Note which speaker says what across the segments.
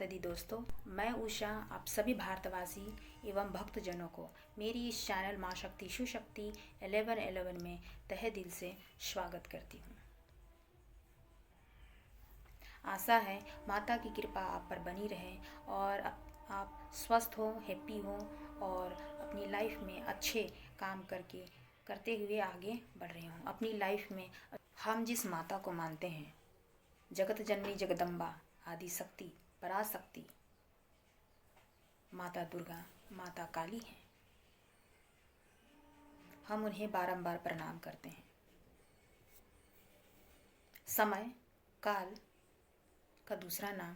Speaker 1: माता दी दोस्तों, मैं उषा आप सभी भारतवासी एवं भक्तजनों को मेरी इस चैनल माँ शक्ति सुशक्ति 1111 में तहे दिल से स्वागत करती हूँ। आशा है माता की कृपा आप पर बनी रहे और आप स्वस्थ हो, हैप्पी हो और अपनी लाइफ में अच्छे काम करते हुए आगे बढ़ रहे हों। अपनी लाइफ में हम जिस माता को मानते हैं, जगत जननी जगदम्बा आदि शक्ति पराशक्ति माता दुर्गा, माता काली हैं, हम उन्हें बारंबार प्रणाम करते हैं। समय काल का दूसरा नाम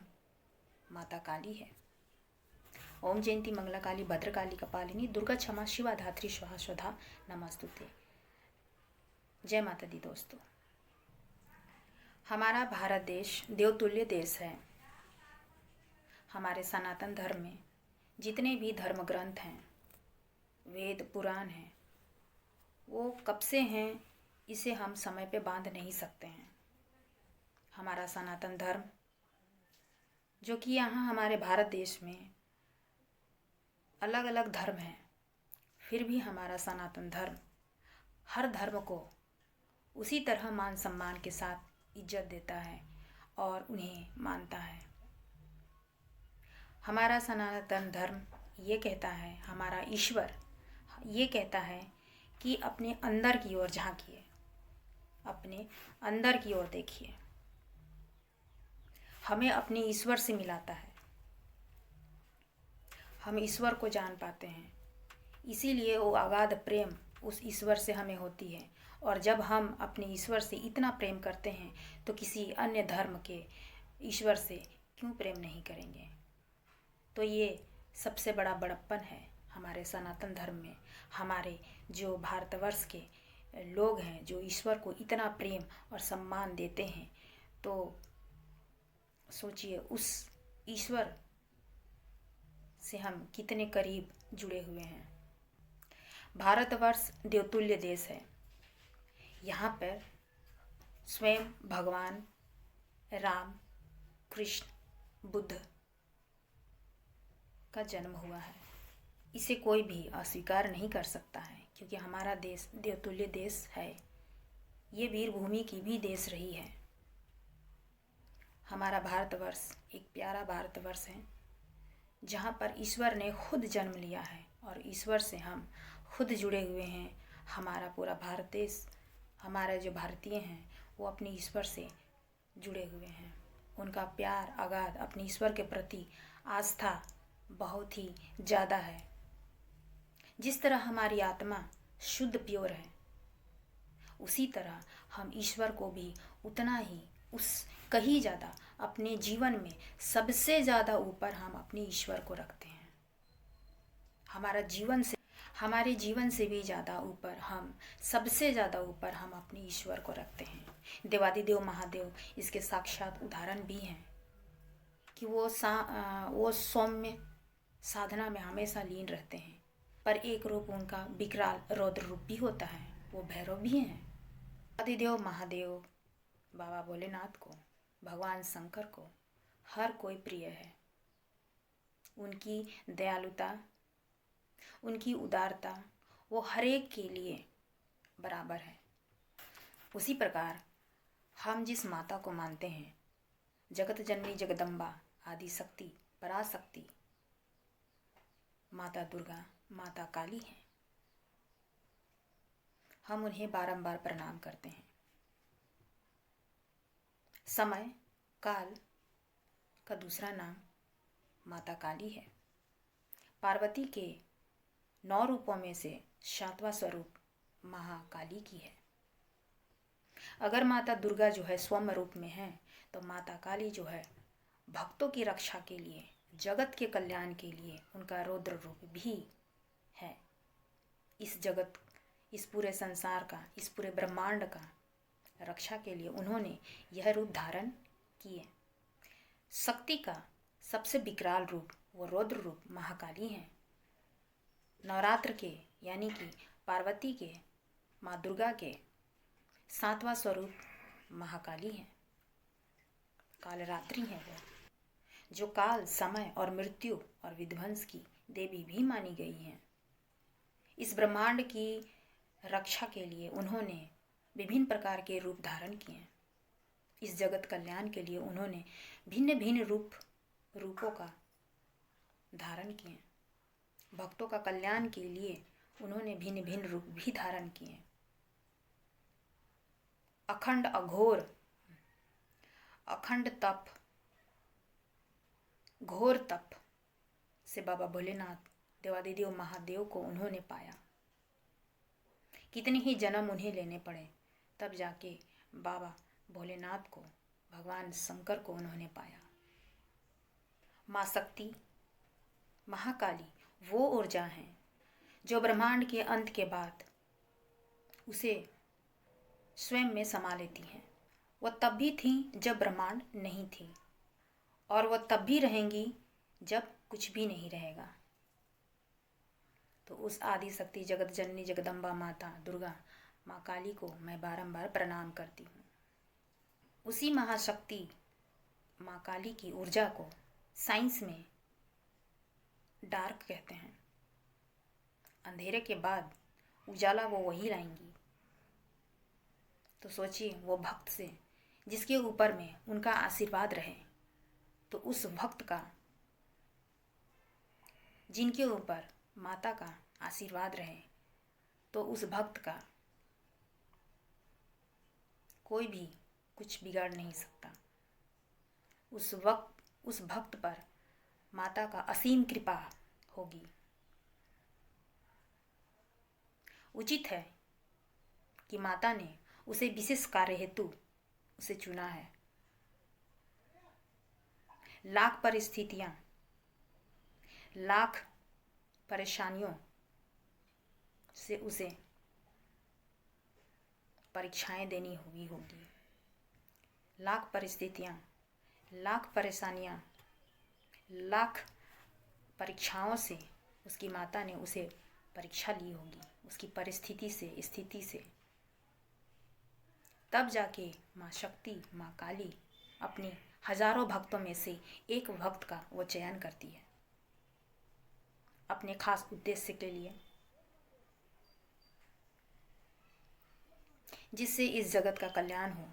Speaker 1: माता काली है। ओम जयंती मंगला काली भद्रकाली कपालिनी दुर्गा क्षमा शिवा धात्री स्वाहा स्वधा नमस्तुते। जय माता दी दोस्तों, हमारा भारत देश देवतुल्य देश है। हमारे सनातन धर्म में जितने भी धर्म ग्रंथ हैं, वेद पुराण हैं, वो कब से हैं इसे हम समय पे बांध नहीं सकते हैं। हमारा सनातन धर्म जो कि यहाँ हमारे भारत देश में अलग अलग धर्म हैं, फिर भी हमारा सनातन धर्म हर धर्म को उसी तरह मान सम्मान के साथ इज्जत देता है और उन्हें मानता है। हमारा सनातन धर्म ये कहता है, हमारा ईश्वर ये कहता है कि अपने अंदर की ओर झांकिए, अपने अंदर की ओर देखिए। हमें अपने ईश्वर से मिलाता है, हम ईश्वर को जान पाते हैं। इसीलिए वो अगाध प्रेम उस ईश्वर से हमें होती है। और जब हम अपने ईश्वर से इतना प्रेम करते हैं तो किसी अन्य धर्म के ईश्वर से क्यों प्रेम नहीं करेंगे। तो ये सबसे बड़ा बड़प्पन है हमारे सनातन धर्म में। हमारे जो भारतवर्ष के लोग हैं जो ईश्वर को इतना प्रेम और सम्मान देते हैं, तो सोचिए उस ईश्वर से हम कितने करीब जुड़े हुए हैं। भारतवर्ष देवतुल्य देश है। यहाँ पर स्वयं भगवान राम, कृष्ण, बुद्ध का जन्म हुआ है। इसे कोई भी अस्वीकार नहीं कर सकता है, क्योंकि हमारा देश देवतुल्य देश है। ये वीर भूमि की भी देश रही है। हमारा भारतवर्ष एक प्यारा भारतवर्ष है, जहाँ पर ईश्वर ने खुद जन्म लिया है और ईश्वर से हम खुद जुड़े हुए हैं। हमारा पूरा भारत देश, हमारे जो भारतीय हैं वो अपने ईश्वर से जुड़े हुए हैं। उनका प्यार अगाध, अपने ईश्वर के प्रति आस्था बहुत ही ज़्यादा है। जिस तरह हमारी आत्मा शुद्ध प्योर है, उसी तरह हम ईश्वर को भी उतना ही, उस कहीं ज़्यादा अपने जीवन में सबसे ज़्यादा ऊपर हम अपने ईश्वर को रखते हैं। हमारे जीवन से भी ज़्यादा ऊपर हम, सबसे ज़्यादा ऊपर हम अपने ईश्वर को रखते हैं। देवादिदेव महादेव इसके साक्षात उदाहरण भी हैं कि वो सौम्य साधना में हमेशा लीन रहते हैं, पर एक रूप उनका विकराल रौद्र रूप भी होता है, वो भैरव भी हैं। आदिदेव महादेव, बाबा भोलेनाथ को, भगवान शंकर को हर कोई प्रिय है। उनकी दयालुता, उनकी उदारता वो हर एक के लिए बराबर है। उसी प्रकार हम जिस माता को मानते हैं, जगत जननी जगदम्बा आदि शक्ति पराशक्ति माता दुर्गा, माता काली हैं, हम उन्हें बारंबार प्रणाम करते हैं। समय काल का दूसरा नाम माता काली है। पार्वती के 9 रूपों में से 7वां स्वरूप महाकाली की है। अगर माता दुर्गा जो है स्वयं रूप में है, तो माता काली जो है भक्तों की रक्षा के लिए, जगत के कल्याण के लिए उनका रौद्र रूप भी है। इस जगत, इस पूरे संसार का, इस पूरे ब्रह्मांड का रक्षा के लिए उन्होंने यह रूप धारण किए। शक्ति का सबसे विकराल रूप वो रौद्र रूप महाकाली हैं। नवरात्र के यानी कि पार्वती के, माँ दुर्गा के 7वां स्वरूप महाकाली हैं, कालरात्रि हैं वो। जो काल, समय और मृत्यु और विध्वंस की देवी भी मानी गई हैं। इस ब्रह्मांड की रक्षा के लिए उन्होंने विभिन्न प्रकार के रूप धारण किए। इस जगत कल्याण के लिए उन्होंने भिन्न भिन्न रूपों का धारण किए। भक्तों का कल्याण के लिए उन्होंने भिन्न भिन्न रूप भी धारण किए। अखंड अघोर, अखंड तप, घोर तप से बाबा भोलेनाथ देवादिदेव महादेव को उन्होंने पाया। कितने ही जन्म उन्हें लेने पड़े, तब जाके बाबा भोलेनाथ को, भगवान शंकर को उन्होंने पाया। माँ शक्ति, महाकाली वो ऊर्जा है जो ब्रह्मांड के अंत के बाद उसे स्वयं में समा लेती हैं। वह तब भी थी जब ब्रह्मांड नहीं थी, और वह तब भी रहेंगी जब कुछ भी नहीं रहेगा। तो उस आदि शक्ति जगत जननी जगदम्बा माता दुर्गा माँ काली को मैं बारंबार प्रणाम करती हूँ। उसी महाशक्ति माँ काली की ऊर्जा को साइंस में डार्क कहते हैं। अंधेरे के बाद उजाला वो वही लाएंगी। तो सोचिए, वो भक्त से जिसके ऊपर में उनका आशीर्वाद रहे, तो उस भक्त का, जिनके ऊपर माता का आशीर्वाद रहे, तो उस भक्त का कोई भी कुछ बिगाड़ नहीं सकता। उस भक्त पर माता का असीम कृपा होगी। उचित है कि माता ने उसे विशेष कार्य हेतु उसे चुना है। लाख परिस्थितियां, लाख परेशानियों से उसे परीक्षाएं देनी होगी। लाख परिस्थितियां, लाख परेशानियां, लाख परीक्षाओं से उसकी माता ने उसे परीक्षा ली होगी, उसकी परिस्थिति से, स्थिति से। तब जाके माँ शक्ति, माँ काली अपने हजारों भक्तों में से एक भक्त का वो चयन करती है अपने खास उद्देश्य के लिए, जिससे इस जगत का कल्याण हो,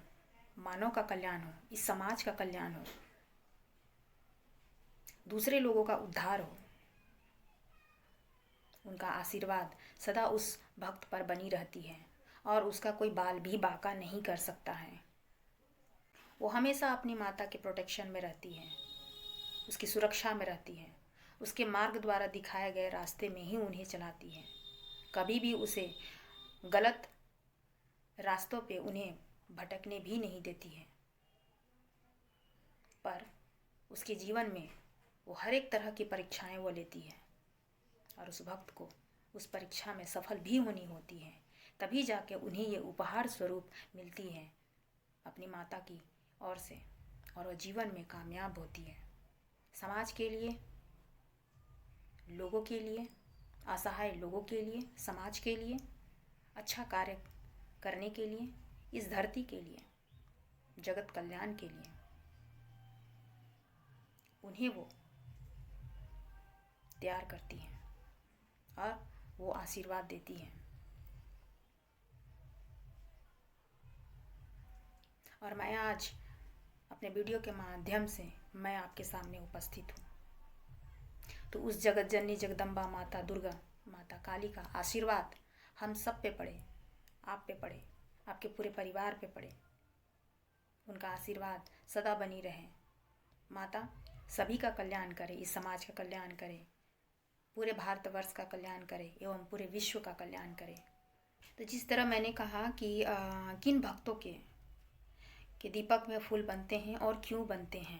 Speaker 1: मानव का कल्याण हो, इस समाज का कल्याण हो, दूसरे लोगों का उद्धार हो। उनका आशीर्वाद सदा उस भक्त पर बनी रहती है और उसका कोई बाल भी बांका नहीं कर सकता है। वो हमेशा अपनी माता के प्रोटेक्शन में रहती है, उसकी सुरक्षा में रहती है, उसके मार्ग द्वारा दिखाए गए रास्ते में ही उन्हें चलाती है। कभी भी उसे गलत रास्तों पे उन्हें भटकने भी नहीं देती है। पर उसके जीवन में वो हर एक तरह की परीक्षाएं वो लेती है और उस भक्त को उस परीक्षा में सफल भी होनी होती है। तभी जाके उन्हें ये उपहार स्वरूप मिलती है अपनी माता की ओर से, और वह जीवन में कामयाब होती है। समाज के लिए, लोगों के लिए, असहाय लोगों के लिए, समाज के लिए, अच्छा कार्य करने के लिए, इस धरती के लिए, जगत कल्याण के लिए उन्हें वो तैयार करती हैं और वो आशीर्वाद देती हैं। और मैं आज अपने वीडियो के माध्यम से मैं आपके सामने उपस्थित हूँ। तो उस जगत जननी जगदम्बा माता दुर्गा माता काली का आशीर्वाद हम सब पे पड़े, आप पे पड़े, आपके पूरे परिवार पे पड़े। उनका आशीर्वाद सदा बनी रहे। माता सभी का कल्याण करे, इस समाज का कल्याण करे, पूरे भारतवर्ष का कल्याण करे एवं पूरे विश्व का कल्याण करे। तो जिस तरह मैंने कहा कि किन भक्तों के दीपक में फूल बनते हैं और क्यों बनते हैं।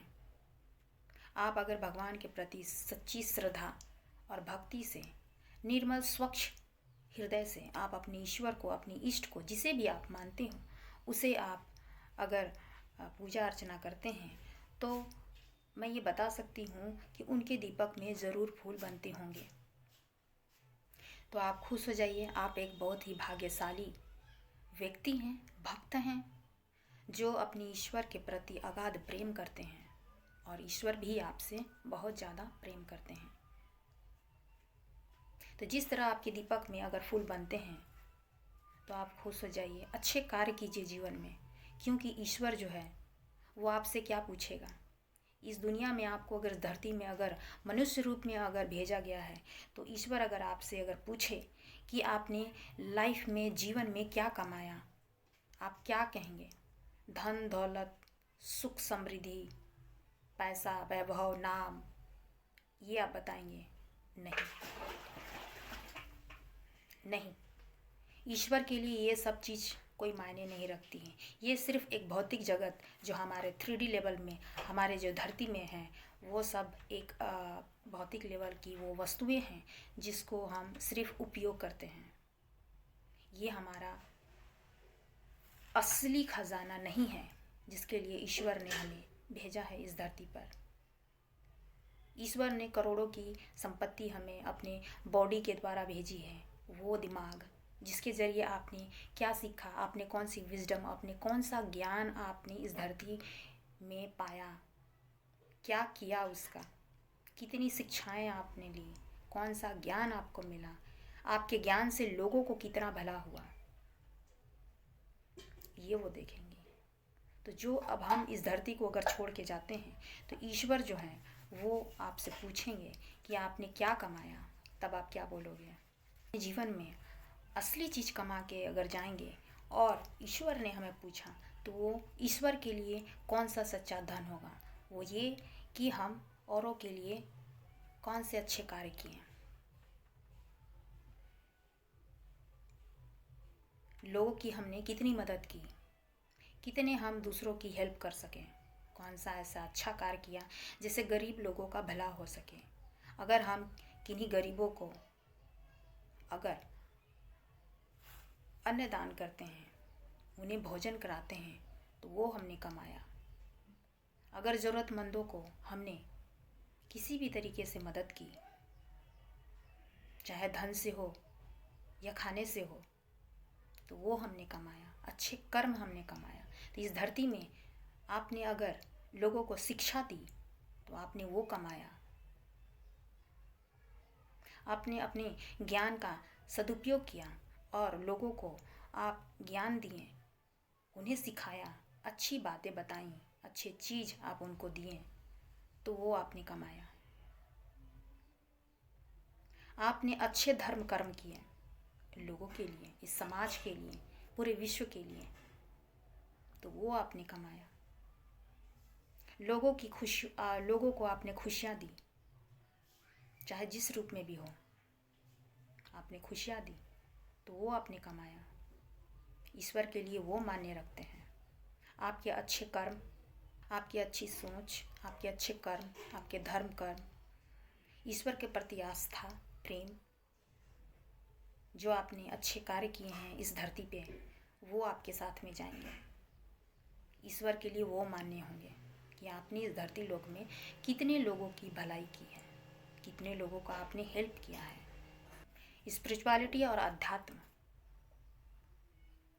Speaker 1: आप अगर भगवान के प्रति सच्ची श्रद्धा और भक्ति से, निर्मल स्वच्छ हृदय से आप अपने ईश्वर को, अपनी इष्ट को, जिसे भी आप मानते हो, उसे आप अगर पूजा अर्चना करते हैं, तो मैं ये बता सकती हूँ कि उनके दीपक में ज़रूर फूल बनते होंगे। तो आप खुश हो जाइए। आप एक बहुत ही भाग्यशाली व्यक्ति हैं, भक्त हैं, जो अपने ईश्वर के प्रति अगाध प्रेम करते हैं और ईश्वर भी आपसे बहुत ज़्यादा प्रेम करते हैं। तो जिस तरह आपके दीपक में अगर फूल बनते हैं तो आप खुश हो जाइए, अच्छे कार्य कीजिए जीवन में, क्योंकि ईश्वर जो है वो आपसे क्या पूछेगा। इस दुनिया में आपको अगर धरती में अगर मनुष्य रूप में अगर भेजा गया है तो ईश्वर अगर आपसे अगर पूछे कि आपने लाइफ में जीवन में क्या कमाया, आप क्या कहेंगे? धन दौलत, सुख समृद्धि, पैसा, वैभव, नाम, ये आप बताएंगे? नहीं, नहीं। ईश्वर के लिए ये सब चीज़ कोई मायने नहीं रखती हैं। ये सिर्फ एक भौतिक जगत जो हमारे 3D लेवल में, हमारे जो धरती में है, वो सब एक भौतिक लेवल की वो वस्तुएं हैं जिसको हम सिर्फ उपयोग करते हैं। ये हमारा असली खजाना नहीं है जिसके लिए ईश्वर ने हमें भेजा है इस धरती पर। ईश्वर ने करोड़ों की संपत्ति हमें अपने बॉडी के द्वारा भेजी है। वो दिमाग जिसके ज़रिए आपने क्या सीखा, आपने कौन सी विजडम, आपने कौन सा ज्ञान आपने इस धरती में पाया, क्या किया, उसका कितनी शिक्षाएं आपने ली, कौन सा ज्ञान आपको मिला, आपके ज्ञान से लोगों को कितना भला हुआ, ये वो देखेंगे। तो जो अब हम इस धरती को अगर छोड़ के जाते हैं तो ईश्वर जो है वो आपसे पूछेंगे कि आपने क्या कमाया, तब आप क्या बोलोगे? जीवन में असली चीज़ कमा के अगर जाएंगे और ईश्वर ने हमें पूछा तो वो ईश्वर के लिए कौन सा सच्चा धन होगा? वो ये कि हम औरों के लिए कौन से अच्छे कार्य किए, लोगों की हमने कितनी मदद की, कितने हम दूसरों की हेल्प कर सकें, कौन सा ऐसा अच्छा कार्य किया जिससे गरीब लोगों का भला हो सके। अगर हम किन्हीं गरीबों को अगर अन्न दान करते हैं, उन्हें भोजन कराते हैं, तो वो हमने कमाया। अगर ज़रूरतमंदों को हमने किसी भी तरीके से मदद की, चाहे धन से हो या खाने से हो, तो वो हमने कमाया, अच्छे कर्म हमने कमाया। तो इस धरती में आपने अगर लोगों को शिक्षा दी तो आपने वो कमाया। आपने अपने ज्ञान का सदुपयोग किया और लोगों को आप ज्ञान दिए, उन्हें सिखाया, अच्छी बातें बताई, अच्छी चीज़ आप उनको दिए, तो वो आपने कमाया। आपने अच्छे धर्म कर्म किए लोगों के लिए, इस समाज के लिए, पूरे विश्व के लिए, तो वो आपने कमाया। लोगों को आपने खुशियाँ दी, चाहे जिस रूप में भी हो, आपने खुशियाँ दी, तो वो आपने कमाया। ईश्वर के लिए वो मान्य रखते हैं। आपके अच्छे कर्म, आपकी अच्छी सोच, आपके अच्छे कर्म, आपके धर्म कर्म, ईश्वर के प्रति आस्था, प्रेम, जो आपने अच्छे कार्य किए हैं इस धरती पे, वो आपके साथ में जाएंगे। ईश्वर के लिए वो मान्य होंगे कि आपने इस धरती लोक में कितने लोगों की भलाई की है, कितने लोगों का आपने हेल्प किया है। स्पिरिचुअलिटी और अध्यात्म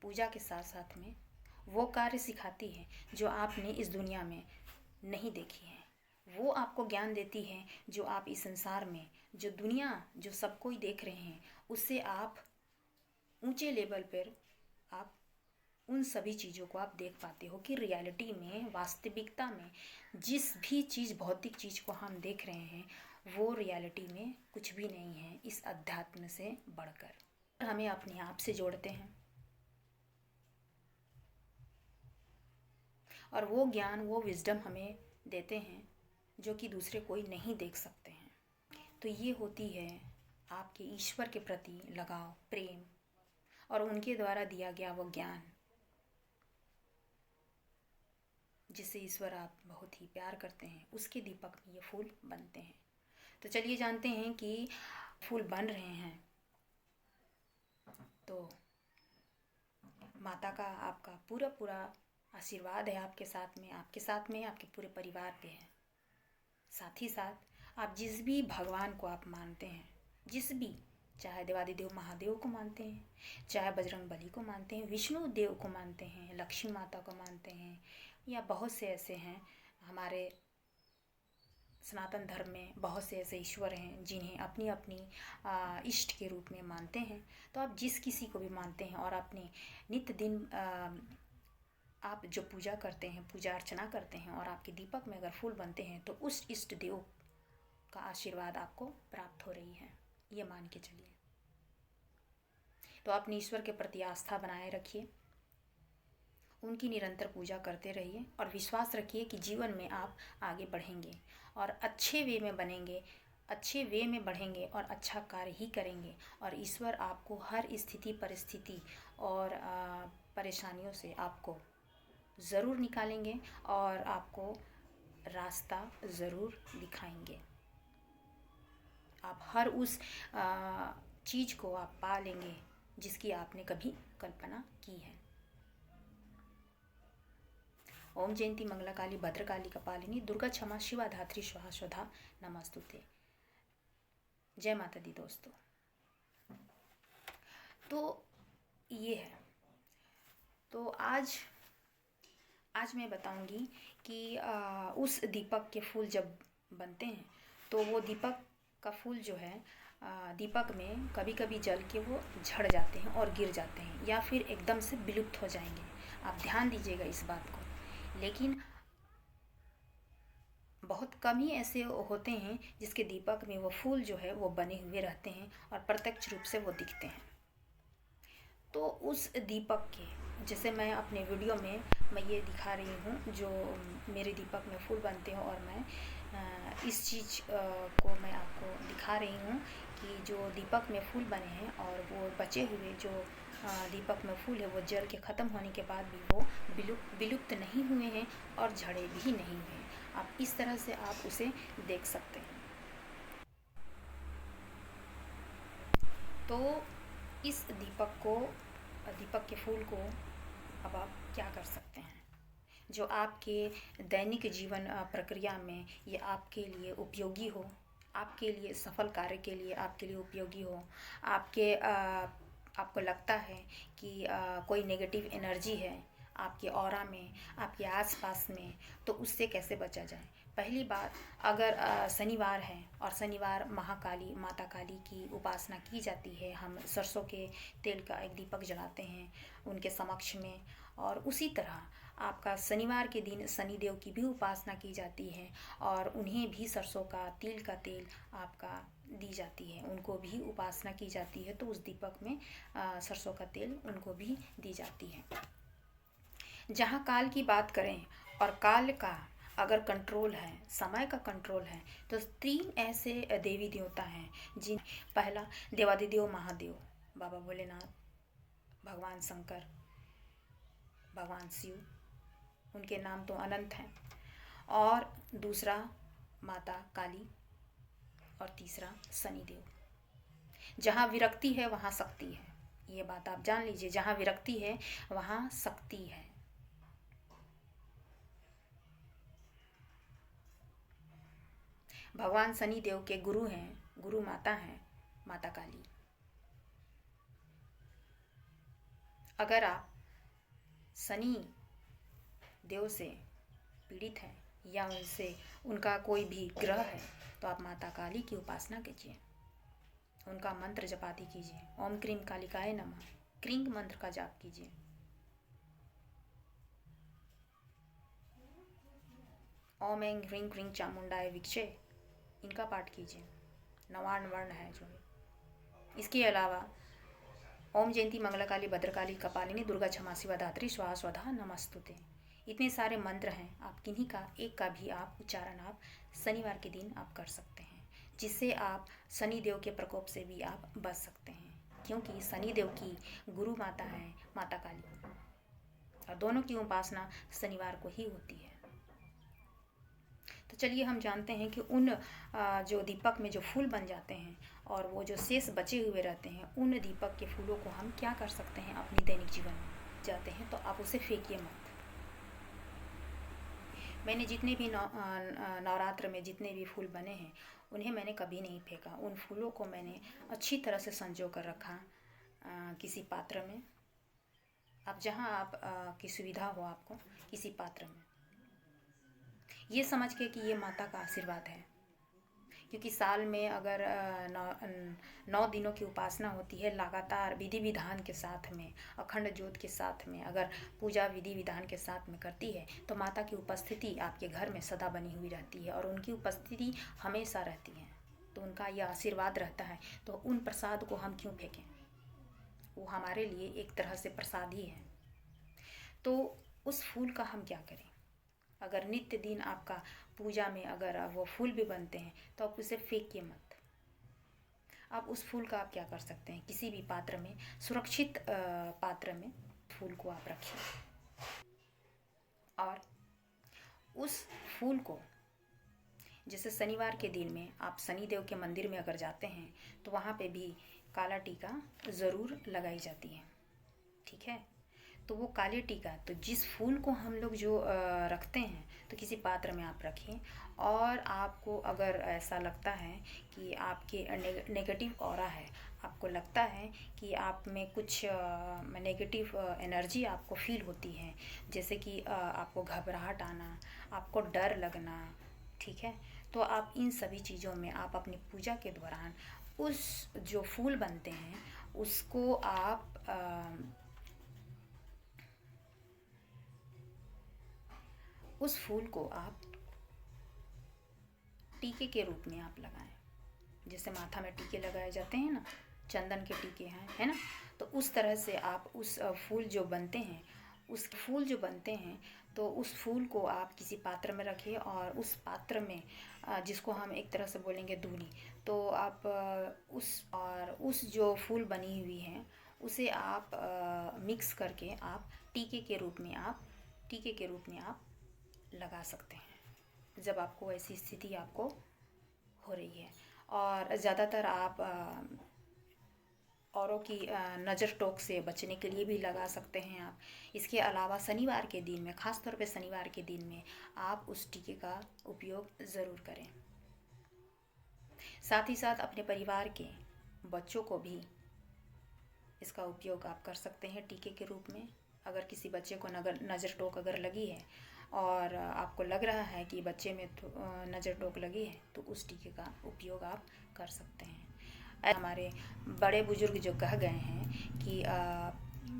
Speaker 1: पूजा के साथ साथ में वो कार्य सिखाती है जो आपने इस दुनिया में नहीं देखी है। वो आपको ज्ञान देती है जो आप इस संसार में, जो दुनिया, जो सब कोई देख रहे हैं, उससे आप ऊंचे लेवल पर आप उन सभी चीज़ों को आप देख पाते हो कि रियलिटी में, वास्तविकता में जिस भी चीज़, भौतिक चीज़ को हम देख रहे हैं, वो रियलिटी में कुछ भी नहीं है इस अध्यात्म से बढ़कर। हमें अपने आप से जोड़ते हैं और वो ज्ञान, वो विजडम हमें देते हैं जो कि दूसरे कोई नहीं देख सकते हैं। तो ये होती है आपके ईश्वर के प्रति लगाव, प्रेम और उनके द्वारा दिया गया वो ज्ञान जिससे ईश्वर आप बहुत ही प्यार करते हैं, उसके दीपक में ये फूल बनते हैं। तो चलिए जानते हैं कि फूल बन रहे हैं तो माता का आपका पूरा पूरा आशीर्वाद है आपके साथ में, आपके पूरे परिवार पे है। साथ ही साथ आप जिस भी भगवान को आप मानते हैं, जिस भी, चाहे देवादिदेव महादेव को मानते हैं, चाहे बजरंग बली को मानते हैं, विष्णु देव को मानते हैं, लक्ष्मी माता को मानते हैं, या बहुत से ऐसे हैं हमारे सनातन धर्म में बहुत से ऐसे ईश्वर हैं जिन्हें अपनी अपनी इष्ट के रूप में मानते हैं। तो आप जिस किसी को भी मानते हैं और अपने नित्य दिन आप जो पूजा करते हैं, पूजा अर्चना करते हैं और आपके दीपक में अगर फूल बनते हैं तो उस इष्ट देव का आशीर्वाद आपको प्राप्त हो रही है, ये मान के चलिए। तो अपने ईश्वर के प्रति आस्था बनाए रखिए, उनकी निरंतर पूजा करते रहिए और विश्वास रखिए कि जीवन में आप आगे बढ़ेंगे और अच्छे वे में बनेंगे, अच्छे वे में बढ़ेंगे और अच्छा कार्य ही करेंगे और ईश्वर आपको हर स्थिति परिस्थिति और परेशानियों से आपको ज़रूर निकालेंगे और आपको रास्ता ज़रूर दिखाएंगे। आप हर उस चीज़ को आप पा लेंगे जिसकी आपने कभी कल्पना की है। ओम जयंती मंगला काली भद्रकाली कपालिनी दुर्गा क्षमा शिवा धात्री स्वाहा स्वधा नमस्तुते। जय माता दी दोस्तों। तो ये है, तो आज मैं बताऊंगी कि उस दीपक के फूल जब बनते हैं तो वो दीपक का फूल जो है दीपक में कभी कभी जल के वो झड़ जाते हैं और गिर जाते हैं या फिर एकदम से विलुप्त हो जाएंगे। आप ध्यान दीजिएगा इस बात को। लेकिन बहुत कम ही ऐसे होते हैं जिसके दीपक में वो फूल जो है वो बने हुए रहते हैं और प्रत्यक्ष रूप से वो दिखते हैं। तो उस दीपक के, जैसे मैं अपने वीडियो में मैं ये दिखा रही हूँ जो मेरे दीपक में फूल बनते हैं और मैं इस चीज़ को मैं आपको दिखा रही हूँ कि जो दीपक में फूल बने हैं और वो बचे हुए जो दीपक में फूल है वो जल के ख़त्म होने के बाद भी वो विलुप्त नहीं हुए हैं और झड़े भी नहीं हुए हैं। आप इस तरह से आप उसे देख सकते हैं। तो इस दीपक के फूल को अब आप क्या कर सकते हैं जो आपके दैनिक जीवन प्रक्रिया में ये आपके लिए उपयोगी हो, आपके लिए सफल कार्य के लिए आपके लिए उपयोगी हो। आपको लगता है कि कोई नेगेटिव एनर्जी है आपके ऑरा में, आपके आसपास में, तो उससे कैसे बचा जाए। पहली बात, अगर शनिवार है और शनिवार महाकाली माता काली की उपासना की जाती है, हम सरसों के तेल का एक दीपक जलाते हैं उनके समक्ष में, और उसी तरह आपका शनिवार के दिन शनिदेव की भी उपासना की जाती है और उन्हें भी सरसों का तिल का तेल आपका दी जाती है, उनको भी उपासना की जाती है। तो उस दीपक में सरसों का तेल उनको भी दी जाती है। जहाँ काल की बात करें और काल का अगर कंट्रोल है, समय का कंट्रोल है, तो 3 ऐसे देवी देवता हैं जिन पहला देवादिदेव महादेव, बाबा भोलेनाथ, भगवान शंकर, भगवान शिव, उनके नाम तो अनंत हैं, और दूसरा माता काली और तीसरा शनिदेव। जहाँ विरक्ति है वहाँ शक्ति है, ये बात आप जान लीजिए। जहाँ विरक्ति है वहाँ शक्ति है। भगवान शनिदेव के गुरु हैं, गुरु माता हैं माता काली। अगर आप शनि देव से पीड़ित हैं या उनका कोई भी ग्रह है तो आप माता काली की उपासना कीजिए, उनका मंत्र जपाती कीजिए। ओम क्रीम कालिकाय नमः क्रींग मंत्र का जाप कीजिए। ओम ऐं ह्रीं क्रीं चामुंडाय विक्षे, इनका पाठ कीजिए। 99 वर्ण है जो। इसके अलावा ओम जयंती मंगलाकाली भद्रकाली कपालिनी दुर्गा क्षमा शिवा धात्री स्वाहा स्वधा नमस्तुते। इतने सारे मंत्र हैं, आप किन्हीं का एक का भी आप उच्चारण आप शनिवार के दिन आप कर सकते हैं, जिससे आप शनिदेव के प्रकोप से भी आप बच सकते हैं, क्योंकि शनिदेव की गुरु माता है माता काली और दोनों की उपासना शनिवार को ही होती है। तो चलिए हम जानते हैं कि उन जो दीपक में जो फूल बन जाते हैं और वो जो शेष बचे हुए रहते हैं, उन दीपक के फूलों को हम क्या कर सकते हैं अपनी दैनिक जीवन में। जाते हैं तो आप उसे फेंकिए मत। मैंने जितने भी नवरात्र में जितने भी फूल बने हैं उन्हें मैंने कभी नहीं फेंका। उन फूलों को मैंने अच्छी तरह से संजो कर रखा किसी पात्र में। अब जहाँ आप की सुविधा हो आपको किसी पात्र में, ये समझ के कि ये माता का आशीर्वाद है, क्योंकि साल में अगर 9 दिनों की उपासना होती है लगातार विधि विधान के साथ में, अखंड ज्योत के साथ में, अगर पूजा विधि विधान के साथ में करती है तो माता की उपस्थिति आपके घर में सदा बनी हुई रहती है और उनकी उपस्थिति हमेशा रहती है। तो उनका यह आशीर्वाद रहता है। तो उन प्रसाद को हम क्यों फेंकें? वो हमारे लिए एक तरह से प्रसाद ही है। तो उस फूल का हम क्या करें? अगर नित्य दिन आपका पूजा में अगर वो फूल भी बनते हैं तो आप उसे फेंकिए मत। आप उस फूल का आप क्या कर सकते हैं? किसी भी पात्र में, सुरक्षित पात्र में फूल को आप रखिए और उस फूल को, जैसे शनिवार के दिन में आप शनिदेव के मंदिर में अगर जाते हैं तो वहाँ पे भी काला टीका ज़रूर लगाई जाती है, ठीक है। तो वो काली टीका, तो जिस फूल को हम लोग जो रखते हैं तो किसी पात्र में आप रखें। और आपको अगर ऐसा लगता है कि आपके नेगेटिव ऑरा है, आपको लगता है कि आप में कुछ नेगेटिव एनर्जी आपको फील होती है, जैसे कि आपको घबराहट आना, आपको डर लगना, ठीक है, तो आप इन सभी चीज़ों में आप अपनी पूजा के दौरान उस जो फूल बनते हैं उसको आप उस फूल को आप टीके के रूप में आप लगाएं। जैसे माथा में टीके लगाए जाते हैं ना, चंदन के टीके हैं, है ना, तो उस तरह से आप उस फूल जो बनते हैं, उस फूल जो बनते हैं तो उस फूल को आप किसी पात्र में रखिए और उस पात्र में जिसको हम एक तरह से बोलेंगे धूनी, तो आप उस जो फूल बनी हुई है उसे आप मिक्स करके आप टीके के रूप में आप लगा सकते हैं जब आपको ऐसी स्थिति आपको हो रही है। और ज़्यादातर आप औरों की नज़र टोक से बचने के लिए भी लगा सकते हैं आप। इसके अलावा शनिवार के दिन में, ख़ास तौर पे शनिवार के दिन में आप उस टीके का उपयोग ज़रूर करें। साथ ही साथ अपने परिवार के बच्चों को भी इसका उपयोग आप कर सकते हैं टीके के रूप में। अगर किसी बच्चे को नज़र टोक अगर लगी है और आपको लग रहा है कि बच्चे में नज़र टोक लगी है तो उस टीके का उपयोग आप कर सकते हैं। हमारे बड़े बुजुर्ग जो कह गए हैं कि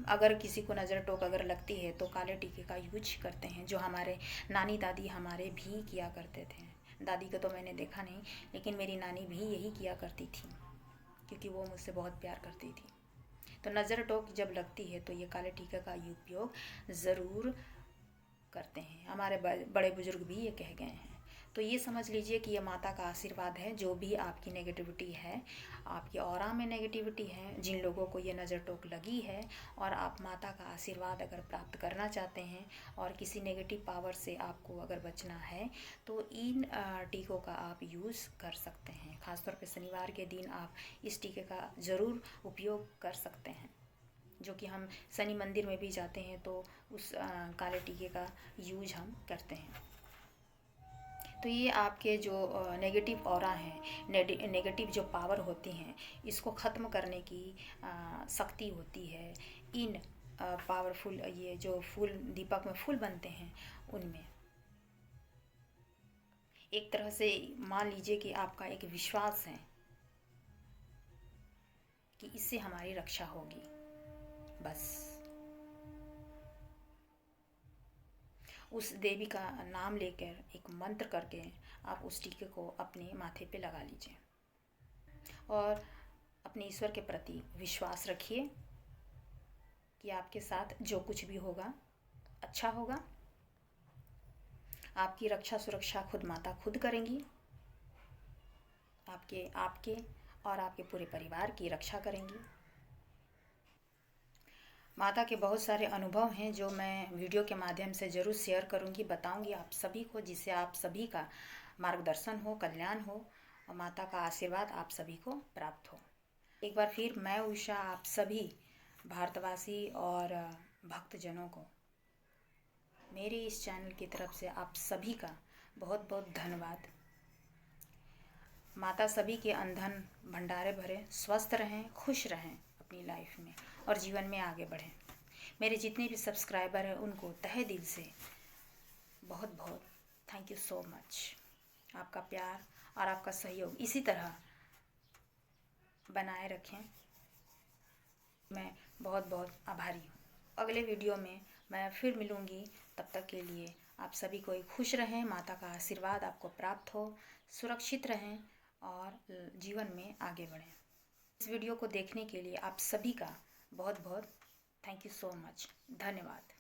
Speaker 1: अगर किसी को नज़र टोक अगर लगती है तो काले टीके का यूज करते हैं, जो हमारे नानी दादी हमारे भी किया करते थे। दादी को तो मैंने देखा नहीं, लेकिन मेरी नानी भी यही किया करती थी क्योंकि वो मुझसे बहुत प्यार करती थी। तो नज़र टोक जब लगती है तो ये काले टीके का उपयोग ज़रूर करते हैं। हमारे बड़े बुजुर्ग भी ये कह गए हैं। तो ये समझ लीजिए कि ये माता का आशीर्वाद है। जो भी आपकी नेगेटिविटी है, आपकी ऑरा में नेगेटिविटी है, जिन लोगों को ये नज़र टोक लगी है और आप माता का आशीर्वाद अगर प्राप्त करना चाहते हैं और किसी नेगेटिव पावर से आपको अगर बचना है तो इन टीकों का आप यूज़ कर सकते हैं। ख़ासतौर पे शनिवार के दिन आप इस टीके का ज़रूर उपयोग कर सकते हैं। जो कि हम शनि मंदिर में भी जाते हैं तो उस काले टीके का यूज हम करते हैं। तो ये आपके जो नेगेटिव ऑरा हैं, नेगेटिव जो पावर होती हैं, इसको ख़त्म करने की शक्ति होती है इन पावरफुल ये जो फूल, दीपक में फूल बनते हैं उनमें। एक तरह से मान लीजिए कि आपका एक विश्वास है कि इससे हमारी रक्षा होगी। बस उस देवी का नाम लेकर एक मंत्र करके आप उस टीके को अपने माथे पे लगा लीजिए और अपने ईश्वर के प्रति विश्वास रखिए कि आपके साथ जो कुछ भी होगा अच्छा होगा। आपकी रक्षा सुरक्षा खुद माता खुद करेंगी। आपके और आपके पूरे परिवार की रक्षा करेंगी। माता के बहुत सारे अनुभव हैं जो मैं वीडियो के माध्यम से ज़रूर शेयर करूंगी, बताऊंगी आप सभी को, जिससे आप सभी का मार्गदर्शन हो, कल्याण हो और माता का आशीर्वाद आप सभी को प्राप्त हो। एक बार फिर मैं उषा आप सभी भारतवासी और भक्तजनों को मेरे इस चैनल की तरफ से आप सभी का बहुत बहुत धन्यवाद। माता सभी के अंधन भंडारे भरे, स्वस्थ रहें, खुश रहें अपनी लाइफ में और जीवन में आगे बढ़ें। मेरे जितने भी सब्सक्राइबर हैं उनको तहे दिल से बहुत बहुत थैंक यू सो मच। आपका प्यार और आपका सहयोग इसी तरह बनाए रखें। मैं बहुत बहुत आभारी हूँ। अगले वीडियो में मैं फिर मिलूँगी। तब तक के लिए आप सभी कोई खुश रहें, माता का आशीर्वाद आपको प्राप्त हो, सुरक्षित रहें और जीवन में आगे बढ़ें। इस वीडियो को देखने के लिए आप सभी का बहुत बहुत थैंक यू सो मच। धन्यवाद।